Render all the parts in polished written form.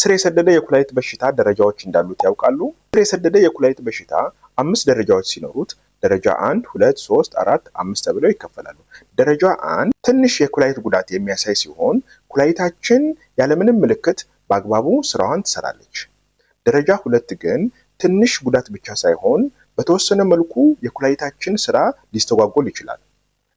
ስር የሰደደ የኩላሊት በሽታ ደረጃዎች እንዳሉት ያውቃሉ? ስር የሰደደ የኩላሊት በሽታ 5 ደረጃዎች ሲኖሩት ደረጃ 1፣ 2፣ 3፣ 4፣ 5 ተብለው ይከፈላሉ። ደረጃ 1 ትንሽ የኩላሊት ጉዳት የሚያሳይ ሲሆን ኩላሊታችን ያለምንም ምልክት በአግባቡ ስራዋን ትሰራለች። ደረጃ 2 ግን ትንሽ ጉዳት ብቻ ሳይሆን በተወሰነ መልኩ የኩላሊታችን ስራ ሊስተጓጎል ይችላል።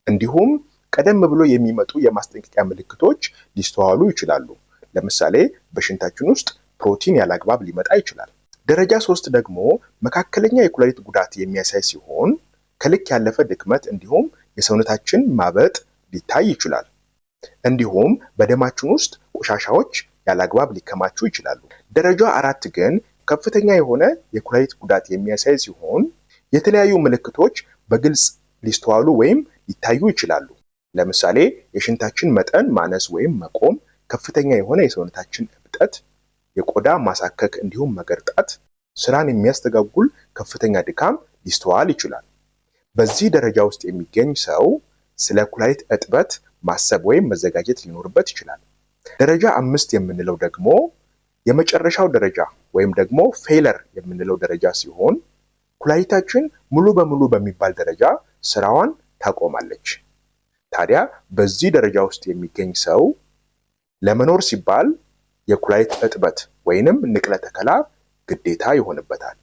እንዲሁም ቀደም ብሎ የሚመጡ የማስጠንቀቂያ ምልክቶች ሊስተዋሉ ይችላሉ። ለምሳሌ በሽንታችን ውስጥ ፕሮቲን ያለአግባብ ሊመጣ ይችላል። ደረጃ 3 ደግሞ መካከለኛ የኩላሊት ጉዳት የሚያሳይ ሲሆን ከልክ ያለፈ ድክመት እንዲሁም የሰውነታችን ማበጥ ሊታይ ይችላል። እንዲሁም በደማችን ውስጥ ቆሻሻዎች ያለአግባብ ሊከማቹ ይችላሉ። ደረጃ 4 ግን ከፍተኛ የሆነ የኩላሊት ጉዳት የሚያሳይ ሲሆን የተለያዩ ምልክቶች በግልጽ ሊስተዋሉ ወይም ሊታዩ ይችላሉ። ለምሳሌ የሽንታችን መጠን ማነስ ወይም መቆም፣ ከፍተኛ የሆነ የሰውነታችን እብጠት፣ የቆዳ ማሳከክ እንዲሁም መገርጣት፣ ስራን የሚያስተጓጉል ከፍተኛ ድካም ሊስተዋል ይችላል። በዚህ ደረጃ ውስጥ የሚገኝ ሰው ስለ ኩላሊት እጥበት ማሰብ ወይም መዘጋጀት ሊኖርበት ይችላል። ደረጃ 5 የምንለው ደግሞ የመጨረሻው ደረጃ ወይም ደግሞ ፌለር የምንለው ደረጃ ሲሆን ኩላሊታችን ሙሉ በሙሉ በሚባል ደረጃ ስራዋን ታቆማለች። ታዲያ በዚህ ደረጃ ውስጥ የሚገኝ ሰው ለመኖር ሲባል የኩላሊት እጥበት ወይንም ንቅለ ተከላ ግዴታ ይሆንበታል።